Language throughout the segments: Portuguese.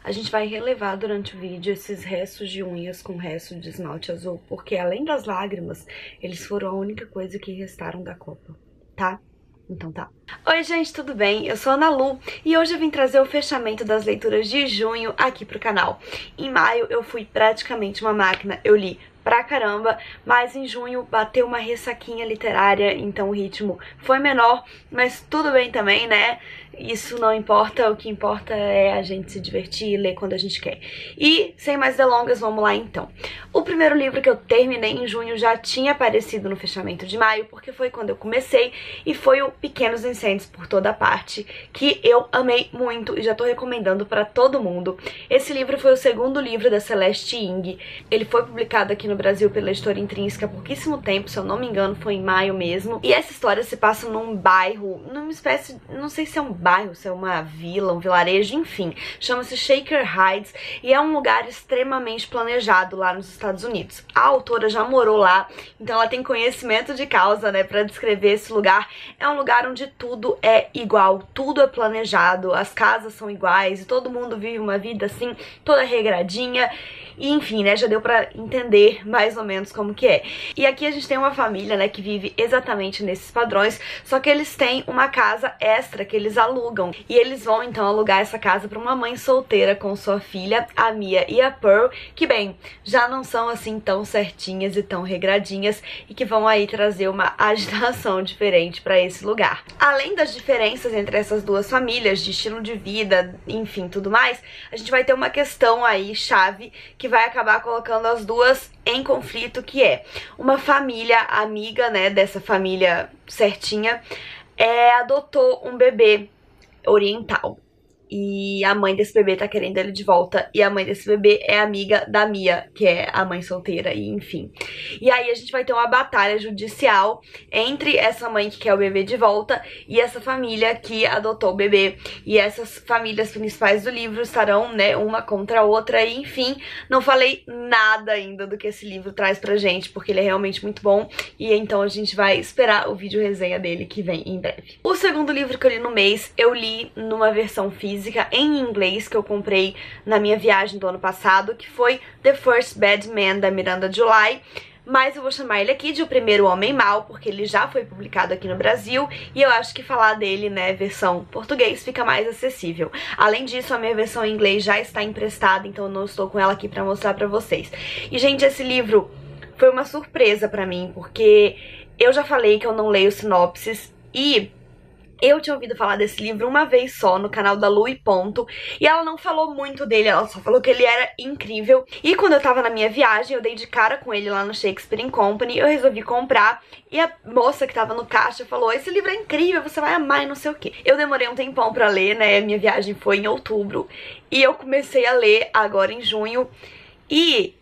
a gente vai relevar durante o vídeo esses restos de unhas com resto de esmalte azul, porque além das lágrimas, eles foram a única coisa que restaram da Copa, tá? Então tá. Oi gente, tudo bem? Eu sou a Ana Lu e hoje eu vim trazer o fechamento das leituras de junho aqui pro canal. Em maio eu fui praticamente uma máquina, eu li pra caramba, mas em junho bateu uma ressaquinha literária, então o ritmo foi menor, mas tudo bem também, né? Isso não importa, o que importa é a gente se divertir e ler quando a gente quer. E, sem mais delongas, vamos lá então. O primeiro livro que eu terminei em junho já tinha aparecido no fechamento de maio, porque foi quando eu comecei, e foi o Pequenos Incêndios por Toda Parte, que eu amei muito e já tô recomendando pra todo mundo. Esse livro foi o segundo livro da Celeste Ng. Ele foi publicado aqui no Brasil pela editora Intrínseca há pouquíssimo tempo, se eu não me engano foi em maio mesmo. E essa história se passa num bairro, numa espécie, não sei se é um bairro, se é uma vila, um vilarejo, enfim. Chama-se Shaker Heights e é um lugar extremamente planejado lá nos Estados Unidos. A autora já morou lá, então ela tem conhecimento de causa, né, pra descrever esse lugar. É um lugar onde tudo é igual, tudo é planejado, as casas são iguais e todo mundo vive uma vida assim, toda regradinha. E enfim, né, já deu pra entender mais ou menos como que é. E aqui a gente tem uma família, né, que vive exatamente nesses padrões, só que eles têm uma casa extra que eles alugam. E eles vão, então, alugar essa casa pra uma mãe solteira com sua filha, a Mia e a Pearl, que, bem, já não são, assim, tão certinhas e tão regradinhas, e que vão aí trazer uma agitação diferente pra esse lugar. Além das diferenças entre essas duas famílias, de estilo de vida, enfim, tudo mais, a gente vai ter uma questão aí, chave, que vai acabar colocando as duas em conflito, que é uma família amiga, né, dessa família certinha, adotou um bebê oriental. E a mãe desse bebê tá querendo ele de volta. E a mãe desse bebê é amiga da Mia, que é a mãe solteira, e enfim. E aí a gente vai ter uma batalha judicial entre essa mãe que quer o bebê de volta e essa família que adotou o bebê. E essas famílias principais do livro estarão, né, uma contra a outra. E enfim, não falei nada ainda do que esse livro traz pra gente, porque ele é realmente muito bom. E então a gente vai esperar o vídeo resenha dele, que vem em breve. O segundo livro que eu li no mês, eu li numa versão física em inglês, que eu comprei na minha viagem do ano passado, que foi The First Bad Man, da Miranda July. Mas eu vou chamar ele aqui de O Primeiro Homem Mau, porque ele já foi publicado aqui no Brasil, e eu acho que falar dele, né, versão português, fica mais acessível. Além disso, a minha versão em inglês já está emprestada, então eu não estou com ela aqui pra mostrar pra vocês. E, gente, esse livro foi uma surpresa pra mim, porque eu já falei que eu não leio sinopses, e eu tinha ouvido falar desse livro uma vez só no canal da Lu e ponto, e ela não falou muito dele, ela só falou que ele era incrível. E quando eu tava na minha viagem, eu dei de cara com ele lá no Shakespeare & Company, eu resolvi comprar, e a moça que tava no caixa falou: esse livro é incrível, você vai amar e não sei o que. Eu demorei um tempão pra ler, né, minha viagem foi em outubro, e eu comecei a ler agora em junho, e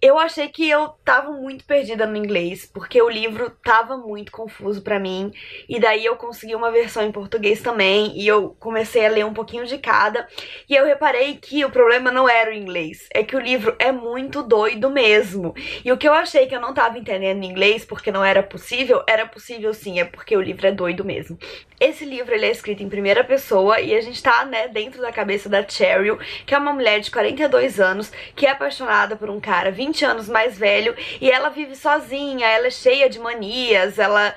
eu achei que eu tava muito perdida no inglês, porque o livro tava muito confuso pra mim, e daí eu consegui uma versão em português também, e eu comecei a ler um pouquinho de cada, e eu reparei que o problema não era o inglês, é que o livro é muito doido mesmo. E o que eu achei que eu não tava entendendo em inglês, porque não era possível sim, é porque o livro é doido mesmo. Esse livro, ele é escrito em primeira pessoa, e a gente tá, né, dentro da cabeça da Cheryl, que é uma mulher de 42 anos, que é apaixonada por um cara 20 anos mais velho, e ela vive sozinha, ela é cheia de manias, ela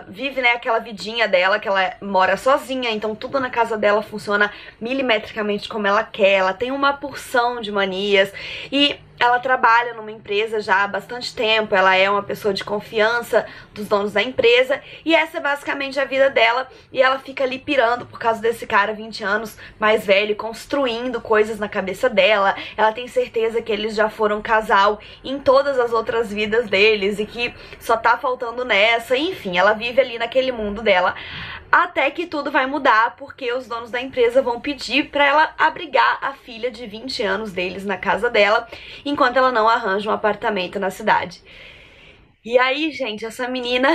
vive, né, aquela vidinha dela, que ela mora sozinha, então tudo na casa dela funciona milimetricamente como ela quer, ela tem uma porção de manias, e ela trabalha numa empresa já há bastante tempo, ela é uma pessoa de confiança dos donos da empresa, e essa é basicamente a vida dela, e ela fica ali pirando por causa desse cara 20 anos mais velho, construindo coisas na cabeça dela. Ela tem certeza que eles já foram casal em todas as outras vidas deles, e que só tá faltando nessa, enfim, ela vive ali naquele mundo dela. Até que tudo vai mudar, porque os donos da empresa vão pedir pra ela abrigar a filha de 20 anos deles na casa dela, enquanto ela não arranja um apartamento na cidade. E aí, gente, essa menina,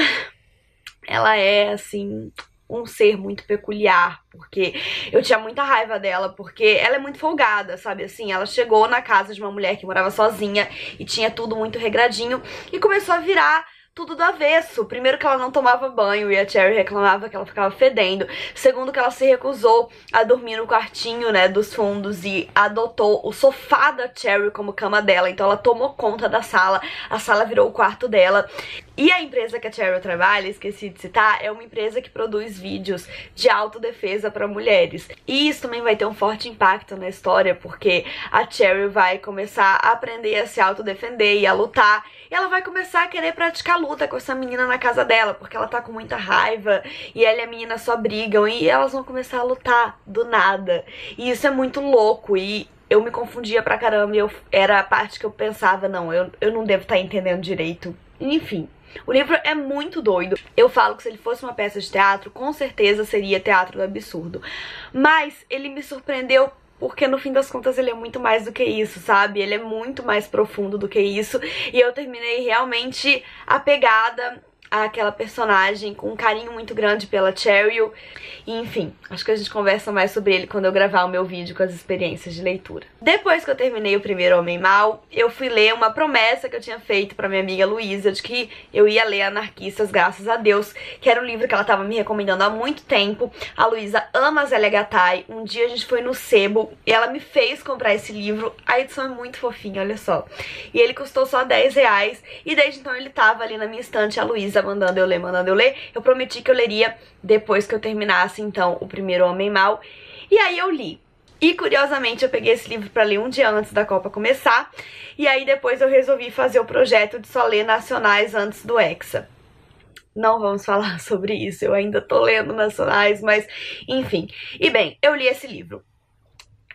ela é, assim, um ser muito peculiar, porque eu tinha muita raiva dela, porque ela é muito folgada, sabe, assim, ela chegou na casa de uma mulher que morava sozinha e tinha tudo muito regradinho, e começou a virar tudo do avesso. Primeiro que ela não tomava banho e a Cherry reclamava que ela ficava fedendo. Segundo que ela se recusou a dormir no quartinho, né, dos fundos e adotou o sofá da Cherry como cama dela. Então ela tomou conta da sala, a sala virou o quarto dela. E a empresa que a Cherry trabalha, esqueci de citar, é uma empresa que produz vídeos de autodefesa para mulheres. E isso também vai ter um forte impacto na história, porque a Cherry vai começar a aprender a se autodefender e a lutar. E ela vai começar a querer praticar luta com essa menina na casa dela, porque ela tá com muita raiva e ela e a menina só brigam e elas vão começar a lutar do nada. E isso é muito louco e eu me confundia pra caramba e era a parte que eu pensava, não, eu não devo estar entendendo direito. Enfim, o livro é muito doido. Eu falo que se ele fosse uma peça de teatro, com certeza seria Teatro do Absurdo. Mas ele me surpreendeu porque no fim das contas ele é muito mais do que isso, sabe? Ele é muito mais profundo do que isso. E eu terminei realmente apegada àquela personagem, com um carinho muito grande pela Cheryl. E, enfim, acho que a gente conversa mais sobre ele quando eu gravar o meu vídeo com as experiências de leitura. Depois que eu terminei o primeiro Homem Mal, eu fui ler uma promessa que eu tinha feito pra minha amiga Luísa, de que eu ia ler Anarquistas, graças a Deus, que era um livro que ela tava me recomendando há muito tempo. A Luísa ama a Zélia Gattai. Um dia a gente foi no Sebo e ela me fez comprar esse livro. A edição é muito fofinha, olha só. E ele custou só R$10. E desde então ele tava ali na minha estante, a Luísa mandando eu ler, mandando eu ler. Eu prometi que eu leria depois que eu terminasse, então, o primeiro Homem Mal. E aí eu li. E, curiosamente, eu peguei esse livro pra ler um dia antes da Copa começar. E aí depois eu resolvi fazer o projeto de só ler nacionais antes do Hexa. Não vamos falar sobre isso, eu ainda tô lendo nacionais, mas enfim. E bem, eu li esse livro.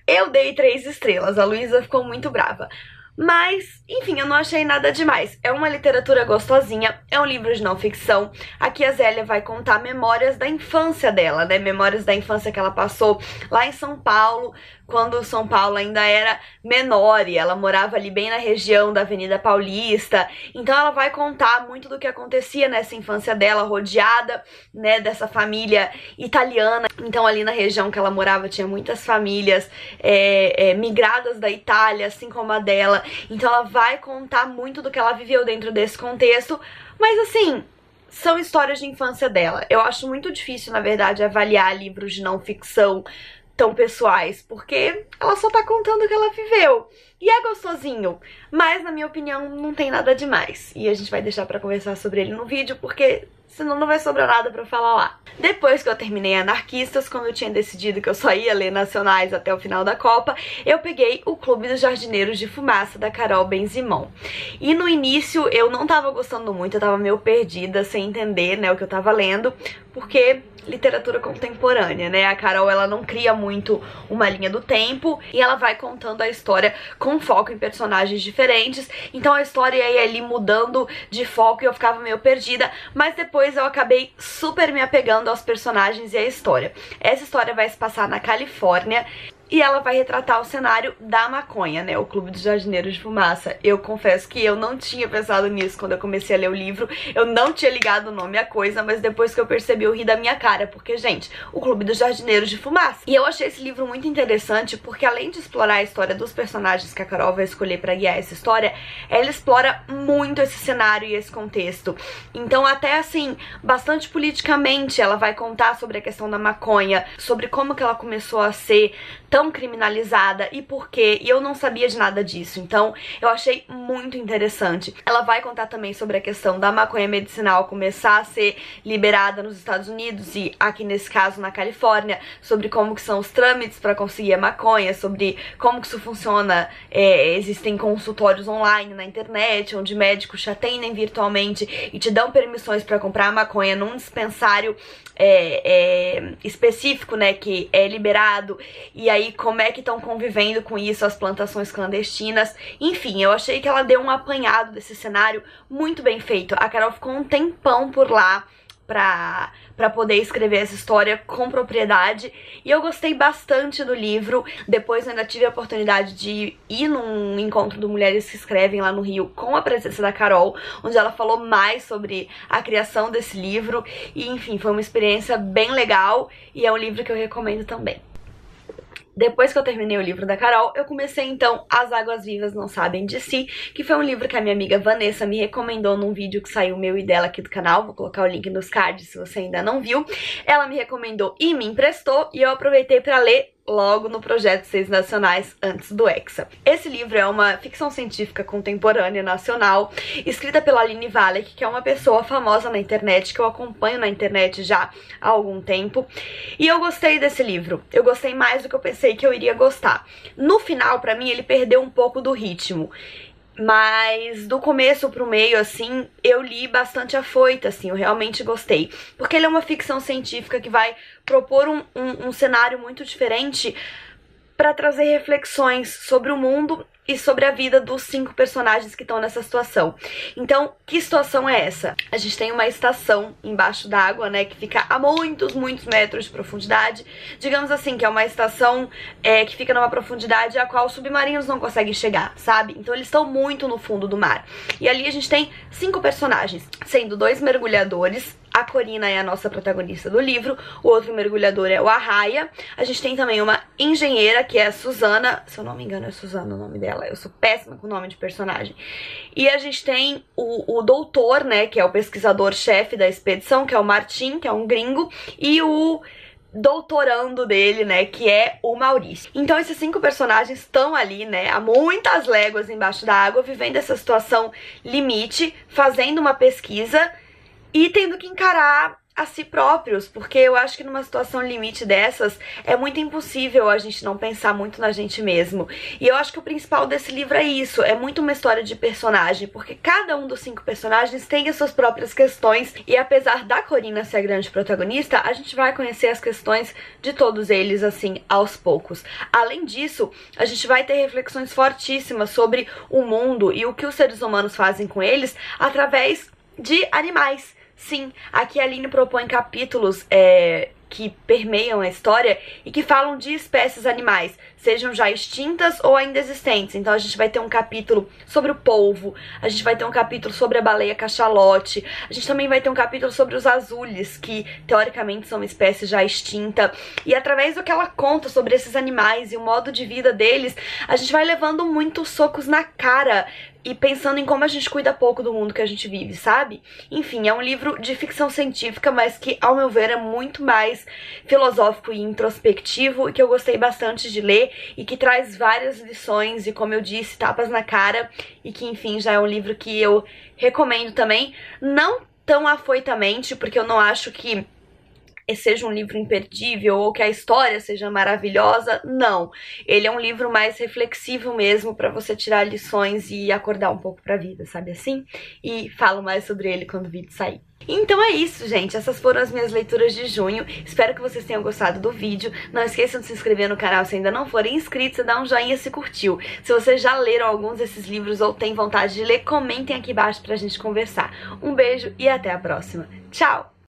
Eu dei 3 estrelas, a Luísa ficou muito brava. Mas, enfim, eu não achei nada demais. É uma literatura gostosinha, é um livro de não ficção. Aqui a Zélia vai contar memórias da infância dela, né? Memórias da infância que ela passou lá em São Paulo, quando São Paulo ainda era menor e ela morava ali bem na região da Avenida Paulista. Então ela vai contar muito do que acontecia nessa infância dela, rodeada, né, dessa família italiana. Então ali na região que ela morava tinha muitas famílias migradas da Itália, assim como a dela. Então ela vai contar muito do que ela viveu dentro desse contexto, mas assim, são histórias de infância dela. Eu acho muito difícil, na verdade, avaliar livros de não ficção tão pessoais, porque ela só tá contando o que ela viveu. E é gostosinho, mas na minha opinião não tem nada demais. E a gente vai deixar pra conversar sobre ele no vídeo, porque senão não vai sobrar nada pra falar lá. Depois que eu terminei Anarquistas, como eu tinha decidido que eu só ia ler nacionais até o final da Copa, eu peguei o Clube dos Jardineiros de Fumaça, da Carol Benzimon. E no início eu não tava gostando muito, eu tava meio perdida, sem entender, né, o que eu tava lendo, porque literatura contemporânea, né? A Carol, ela não cria muito uma linha do tempo e ela vai contando a história com foco em personagens diferentes. Então a história ia ali mudando de foco e eu ficava meio perdida, mas depois eu acabei super me apegando aos personagens e à história. Essa história vai se passar na Califórnia e ela vai retratar o cenário da maconha, né? O Clube dos Jardineiros de Fumaça. Eu confesso que eu não tinha pensado nisso quando eu comecei a ler o livro. Eu não tinha ligado o nome à coisa, mas depois que eu percebi, eu ri da minha cara. Porque, gente, o Clube dos Jardineiros de Fumaça. E eu achei esse livro muito interessante porque, além de explorar a história dos personagens que a Carol vai escolher pra guiar essa história, ela explora muito esse cenário e esse contexto. Então, até assim, bastante politicamente, ela vai contar sobre a questão da maconha, sobre como que ela começou a ser tão criminalizada e por quê, e eu não sabia de nada disso, então eu achei muito interessante. Ela vai contar também sobre a questão da maconha medicinal começar a ser liberada nos Estados Unidos e aqui nesse caso na Califórnia, sobre como que são os trâmites para conseguir a maconha, sobre como que isso funciona. Existem consultórios online na internet, onde médicos te atendem virtualmente e te dão permissões para comprar a maconha num dispensário específico, né, que é liberado, e aí como é que estão convivendo com isso as plantações clandestinas. Enfim, eu achei que ela deu um apanhado desse cenário muito bem feito. A Carol ficou um tempão por lá pra poder escrever essa história com propriedade, e eu gostei bastante do livro. Depois eu ainda tive a oportunidade de ir num encontro de mulheres que escrevem lá no Rio com a presença da Carol, onde ela falou mais sobre a criação desse livro, e enfim, foi uma experiência bem legal, e é um livro que eu recomendo também. Depois que eu terminei o livro da Carol, eu comecei então As Águas Vivas Não Sabem de Si, que foi um livro que a minha amiga Vanessa me recomendou num vídeo que saiu meu e dela aqui do canal. Vou colocar o link nos cards se você ainda não viu. Ela me recomendou e me emprestou, e eu aproveitei para ler logo no Projeto 6 Nacionais, antes do Hexa. Esse livro é uma ficção científica contemporânea nacional, escrita pela Aline Wallach, que é uma pessoa famosa na internet, que eu acompanho na internet já há algum tempo. E eu gostei desse livro. Eu gostei mais do que eu pensei que eu iria gostar. No final, pra mim, ele perdeu um pouco do ritmo. Mas do começo pro meio, assim, eu li bastante afoita, assim, eu realmente gostei. Porque ele é uma ficção científica que vai propor um cenário muito diferente para trazer reflexões sobre o mundo e sobre a vida dos 5 personagens que estão nessa situação. Então, que situação é essa? A gente tem uma estação embaixo d'água, né, que fica a muitos metros de profundidade. Digamos assim, que é uma estação que fica numa profundidade a qual submarinos não conseguem chegar, sabe? Então eles estão muito no fundo do mar. E ali a gente tem 5 personagens, sendo 2 mergulhadores. A Corina é a nossa protagonista do livro, o outro mergulhador é o Arraia. A gente tem também uma engenheira, que é a Suzana, se eu não me engano é Suzana o nome dela, eu sou péssima com o nome de personagem. E a gente tem o doutor, né, que é o pesquisador-chefe da expedição, que é o Martin, que é um gringo, e o doutorando dele, né, que é o Maurício. Então esses 5 personagens estão ali, né, a muitas léguas embaixo da água, vivendo essa situação limite, fazendo uma pesquisa e tendo que encarar a si próprios, porque eu acho que numa situação limite dessas é muito impossível a gente não pensar muito na gente mesmo. E eu acho que o principal desse livro é isso, é muito uma história de personagem, porque cada um dos 5 personagens tem as suas próprias questões, e apesar da Corina ser a grande protagonista, a gente vai conhecer as questões de todos eles, assim, aos poucos. Além disso, a gente vai ter reflexões fortíssimas sobre o mundo e o que os seres humanos fazem com eles através de animais. Sim, aqui a Aline propõe capítulos que permeiam a história e que falam de espécies animais, sejam já extintas ou ainda existentes. Então a gente vai ter um capítulo sobre o polvo, a gente vai ter um capítulo sobre a baleia cachalote, a gente também vai ter um capítulo sobre os azules, que teoricamente são uma espécie já extinta. E através do que ela conta sobre esses animais e o modo de vida deles, a gente vai levando muitos socos na cara e pensando em como a gente cuida pouco do mundo que a gente vive, sabe? Enfim, é um livro de ficção científica, mas que, ao meu ver, é muito mais filosófico e introspectivo, e que eu gostei bastante de ler, e que traz várias lições e, como eu disse, tapas na cara, e que, enfim, já é um livro que eu recomendo também, não tão afoitamente, porque eu não acho que seja um livro imperdível ou que a história seja maravilhosa, não. Ele é um livro mais reflexivo mesmo, pra você tirar lições e acordar um pouco pra vida, sabe assim? E falo mais sobre ele quando o vídeo sair. Então é isso, gente. Essas foram as minhas leituras de junho. Espero que vocês tenham gostado do vídeo. Não esqueçam de se inscrever no canal se ainda não forem inscritos e dar um joinha se curtiu. Se vocês já leram alguns desses livros ou têm vontade de ler, comentem aqui embaixo pra gente conversar. Um beijo e até a próxima. Tchau!